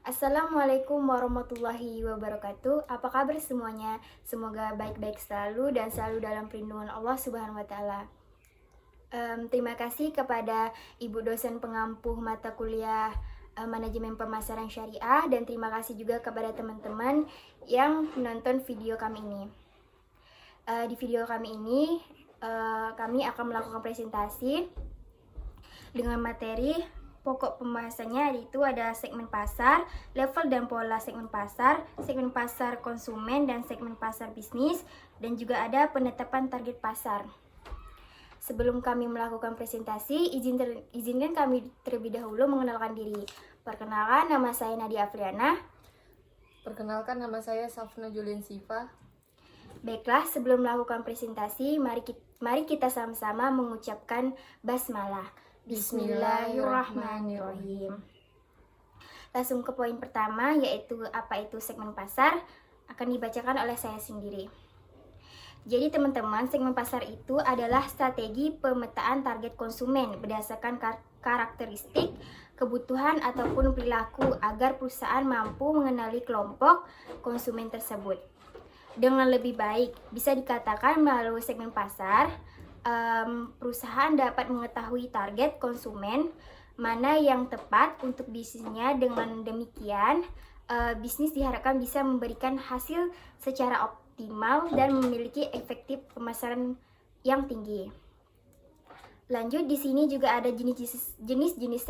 Assalamualaikum warahmatullahi wabarakatuh. Apa kabar semuanya? Semoga baik-baik selalu dan selalu dalam perlindungan Allah Subhanahu wa Ta'ala. Terima kasih kepada Ibu dosen pengampu mata kuliah Manajemen Pemasaran Syariah, dan terima kasih juga kepada teman-teman yang menonton video kami ini. Di video kami ini, kami akan melakukan presentasi dengan materi pokok pembahasannya, yaitu ada segmen pasar, level dan pola segmen pasar konsumen, dan segmen pasar bisnis, dan juga ada penetapan target pasar. Sebelum kami melakukan presentasi, izinkan kami terlebih dahulu mengenalkan diri. Perkenalkan, nama saya Nadia Afriana. Perkenalkan, nama saya Safna Julien Siva. Baiklah, sebelum melakukan presentasi, mari kita sama-sama mengucapkan basmalah. Bismillahirrahmanirrahim. Langsung ke poin pertama, yaitu apa itu segmen pasar, akan dibacakan oleh saya sendiri. Jadi teman-teman, segmen pasar itu adalah strategi pemetaan target konsumen berdasarkan karakteristik, kebutuhan ataupun perilaku agar perusahaan mampu mengenali kelompok konsumen tersebut. Dengan lebih baik, bisa dikatakan melalui segmen pasar, perusahaan dapat mengetahui target konsumen mana yang tepat untuk bisnisnya. Dengan demikian, bisnis diharapkan bisa memberikan hasil secara optimal dan memiliki efektif pemasaran yang tinggi. Lanjut, di sini juga ada jenis-jenis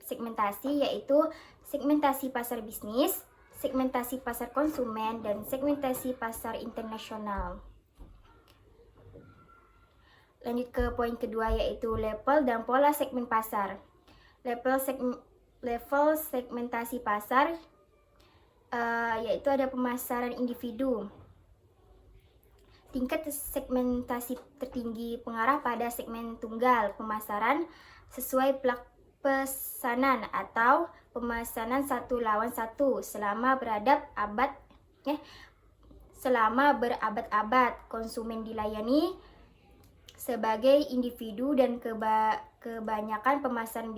segmentasi, yaitu segmentasi pasar bisnis, segmentasi pasar konsumen, dan segmentasi pasar internasional. Lanjut ke poin kedua, yaitu level dan pola segmen pasar. Level segmentasi pasar yaitu ada pemasaran individu. Tingkat segmentasi tertinggi mengarah pada segmen tunggal pemasaran sesuai pesanan atau pemesanan satu lawan satu selama berabad-abad. Konsumen dilayani sebagai individu, dan kebanyakan pemasaran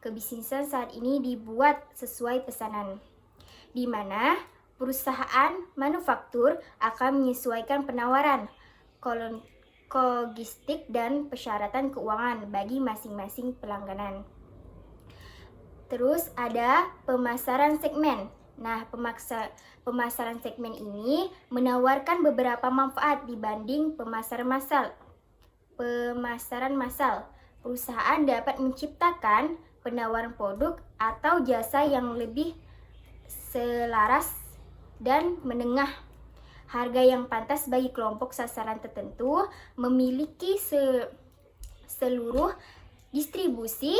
kebisnisan saat ini dibuat sesuai pesanan, di mana perusahaan manufaktur akan menyesuaikan penawaran, logistik, dan persyaratan keuangan bagi masing-masing pelanggan. Terus ada pemasaran segmen. Nah, pemasaran segmen ini menawarkan beberapa manfaat dibanding pemasaran massal. Perusahaan dapat menciptakan penawaran produk atau jasa yang lebih selaras dan menengah, harga yang pantas bagi kelompok sasaran tertentu, memiliki seluruh distribusi,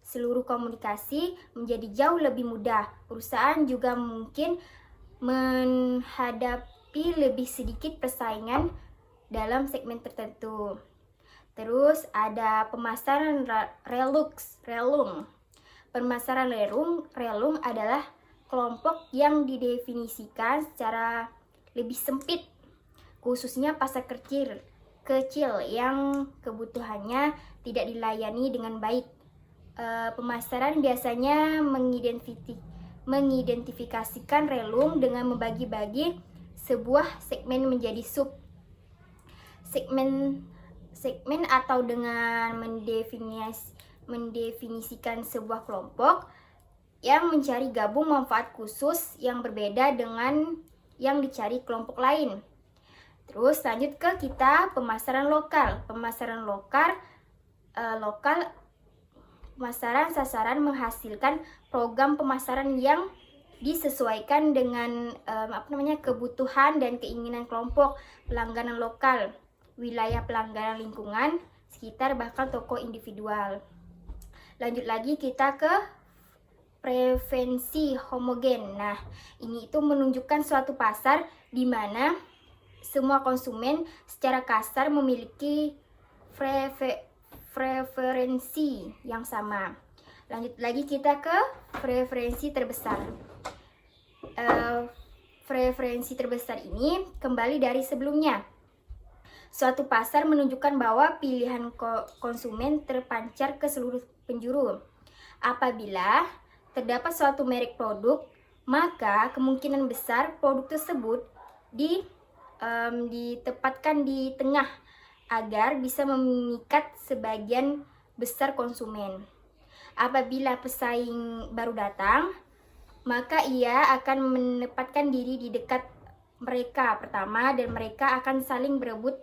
seluruh komunikasi menjadi jauh lebih mudah. Perusahaan juga mungkin menghadapi lebih sedikit persaingan dalam segmen tertentu. Terus ada pemasaran relung. Pemasaran relung adalah kelompok yang didefinisikan secara lebih sempit, khususnya pasar kecil yang kebutuhannya tidak dilayani dengan baik. Pemasaran biasanya mengidentifikasikan relung dengan membagi-bagi sebuah segmen menjadi segmen atau dengan mendefinisikan sebuah kelompok yang mencari gabung manfaat khusus yang berbeda dengan yang dicari kelompok lain. Terus lanjut ke kita pemasaran lokal. Pemasaran sasaran menghasilkan program pemasaran yang disesuaikan dengan kebutuhan dan keinginan kelompok pelanggan lokal, wilayah pelanggan lingkungan sekitar, bahkan toko individual. Lanjut lagi kita ke preferensi homogen. Nah, ini itu menunjukkan suatu pasar di mana semua konsumen secara kasar memiliki preferensi yang sama. Lanjut lagi kita ke preferensi terbesar. Preferensi terbesar ini kembali dari sebelumnya. Suatu pasar menunjukkan bahwa pilihan konsumen terpancar ke seluruh penjuru. Apabila terdapat suatu merek produk, maka kemungkinan besar produk tersebut ditempatkan di tengah agar bisa memikat sebagian besar konsumen. Apabila pesaing baru datang, maka ia akan menempatkan diri di dekat mereka pertama dan mereka akan saling berebut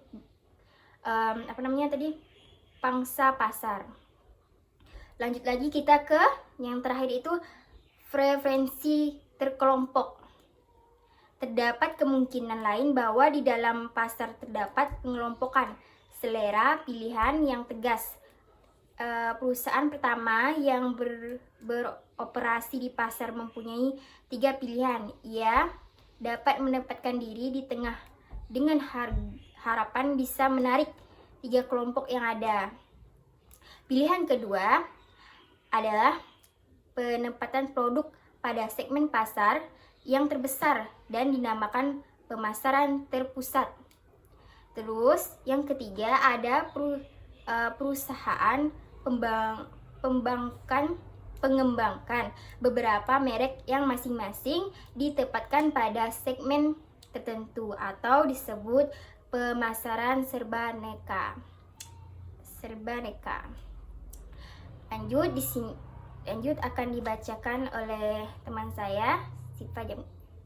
pangsa pasar. Lanjut lagi kita ke yang terakhir, itu preferensi terkelompok. Terdapat kemungkinan lain bahwa di dalam pasar terdapat pengelompokan selera pilihan yang tegas. Perusahaan pertama yang beroperasi di pasar mempunyai 3 pilihan. Ia dapat menempatkan diri di tengah dengan harapan bisa menarik 3 kelompok yang ada. Pilihan kedua adalah penempatan produk pada segmen pasar yang terbesar dan dinamakan pemasaran terpusat. Terus yang ketiga ada perusahaan pengembangkan beberapa merek yang masing-masing ditempatkan pada segmen tertentu atau disebut pemasaran serba neka. Lanjut akan dibacakan oleh teman saya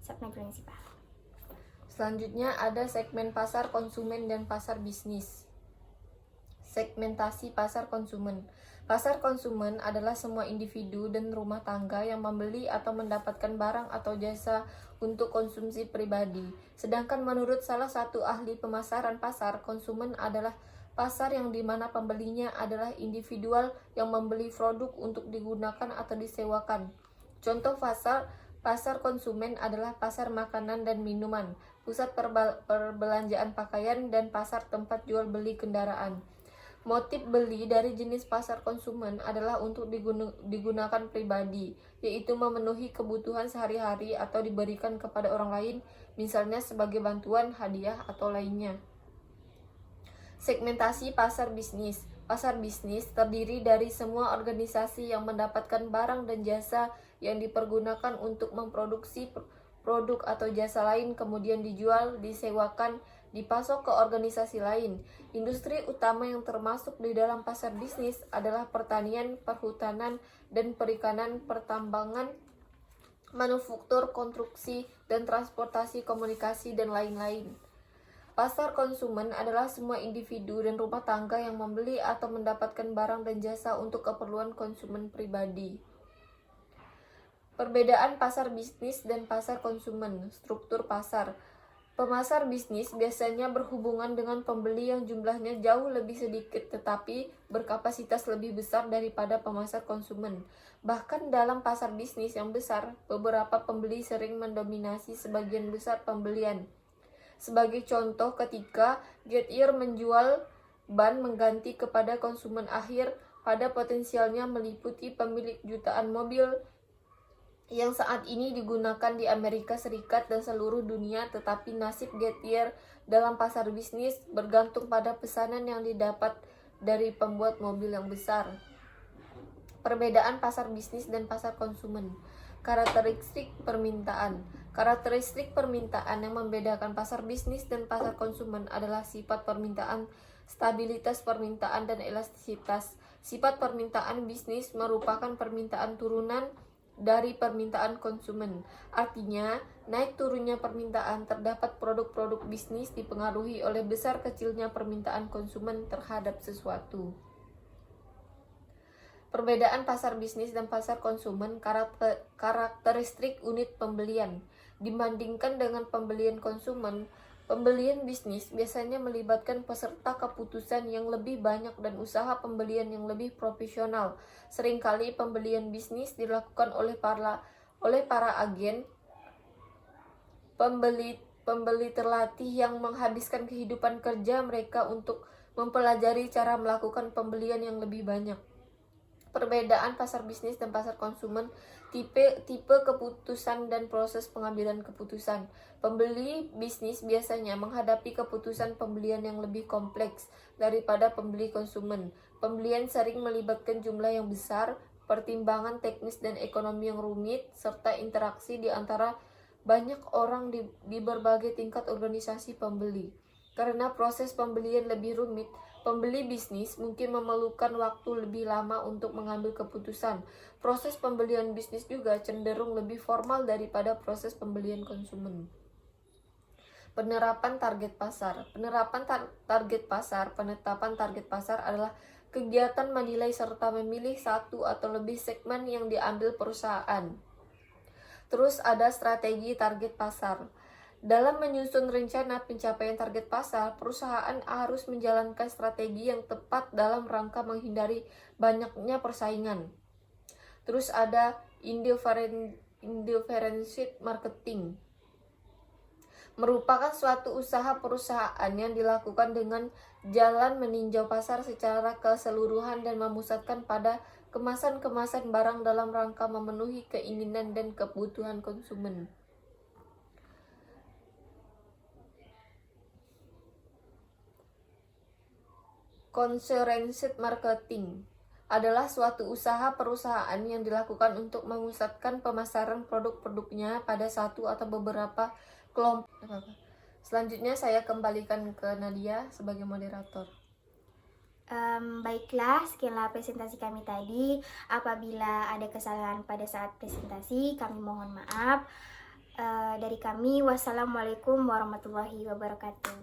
Safna Julian Sipa. Selanjutnya ada segmen pasar konsumen dan pasar bisnis. Segmentasi pasar konsumen. Pasar konsumen adalah semua individu dan rumah tangga yang membeli atau mendapatkan barang atau jasa untuk konsumsi pribadi. Sedangkan menurut salah satu ahli pemasaran pasar konsumen adalah pasar yang dimana pembelinya adalah individual yang membeli produk untuk digunakan atau disewakan. Contoh pasar konsumen adalah pasar makanan dan minuman, pusat perbelanjaan pakaian, dan pasar tempat jual beli kendaraan. Motif beli dari jenis pasar konsumen adalah untuk digunakan pribadi, yaitu memenuhi kebutuhan sehari-hari atau diberikan kepada orang lain, misalnya sebagai bantuan, hadiah, atau lainnya. Segmentasi pasar bisnis. Pasar bisnis terdiri dari semua organisasi yang mendapatkan barang dan jasa yang dipergunakan untuk memproduksi produk atau jasa lain, kemudian dijual, disewakan, dipasok ke organisasi lain. Industri utama yang termasuk di dalam pasar bisnis adalah pertanian, perhutanan, dan perikanan, pertambangan, manufaktur, konstruksi, dan transportasi, komunikasi, dan lain-lain. Pasar konsumen adalah semua individu dan rumah tangga yang membeli atau mendapatkan barang dan jasa untuk keperluan konsumen pribadi. Perbedaan pasar bisnis dan pasar konsumen. Struktur pasar. Pemasar bisnis biasanya berhubungan dengan pembeli yang jumlahnya jauh lebih sedikit tetapi berkapasitas lebih besar daripada pemasar konsumen. Bahkan dalam pasar bisnis yang besar, beberapa pembeli sering mendominasi sebagian besar pembelian. Sebagai contoh, ketika Goodyear menjual ban mengganti kepada konsumen akhir, pada potensialnya meliputi pemilik jutaan mobil yang saat ini digunakan di Amerika Serikat dan seluruh dunia, tetapi nasib Goodyear dalam pasar bisnis bergantung pada pesanan yang didapat dari pembuat mobil yang besar. Perbedaan pasar bisnis dan pasar konsumen. Karakteristik permintaan. Karakteristik permintaan yang membedakan pasar bisnis dan pasar konsumen adalah sifat permintaan, stabilitas permintaan, dan elastisitas. Sifat permintaan bisnis merupakan permintaan turunan dari permintaan konsumen. Artinya, naik turunnya permintaan terdapat produk-produk bisnis dipengaruhi oleh besar kecilnya permintaan konsumen terhadap sesuatu. Perbedaan pasar bisnis dan pasar konsumen. Karakteristik unit pembelian. Dibandingkan dengan pembelian konsumen, pembelian bisnis biasanya melibatkan peserta keputusan yang lebih banyak dan usaha pembelian yang lebih profesional. Seringkali pembelian bisnis dilakukan oleh para agen pembeli terlatih yang menghabiskan kehidupan kerja mereka untuk mempelajari cara melakukan pembelian yang lebih banyak. Perbedaan pasar bisnis dan pasar konsumen. Tipe keputusan dan proses pengambilan keputusan. Pembeli bisnis biasanya menghadapi keputusan pembelian yang lebih kompleks daripada pembeli konsumen. Pembelian sering melibatkan jumlah yang besar pertimbangan teknis dan ekonomi yang rumit, serta interaksi di antara banyak orang di berbagai tingkat organisasi pembeli. Karena proses pembelian lebih rumit, pembeli bisnis mungkin memerlukan waktu lebih lama untuk mengambil keputusan. Proses pembelian bisnis juga cenderung lebih formal daripada proses pembelian konsumen. Penerapan target pasar. Penetapan target pasar adalah kegiatan menilai serta memilih satu atau lebih segmen yang diambil perusahaan. Terus ada strategi target pasar. Dalam menyusun rencana pencapaian target pasar, perusahaan harus menjalankan strategi yang tepat dalam rangka menghindari banyaknya persaingan. Terus ada indifferentiated marketing. Merupakan suatu usaha perusahaan yang dilakukan dengan jalan meninjau pasar secara keseluruhan dan memusatkan pada kemasan-kemasan barang dalam rangka memenuhi keinginan dan kebutuhan konsumen. Concentrated marketing adalah suatu usaha perusahaan yang dilakukan untuk memusatkan pemasaran produk-produknya pada satu atau beberapa kelompok. Selanjutnya saya kembalikan ke Nadia sebagai moderator. Baiklah, sekianlah presentasi kami tadi. Apabila ada kesalahan pada saat presentasi, kami mohon maaf. Dari kami, wassalamualaikum warahmatullahi wabarakatuh.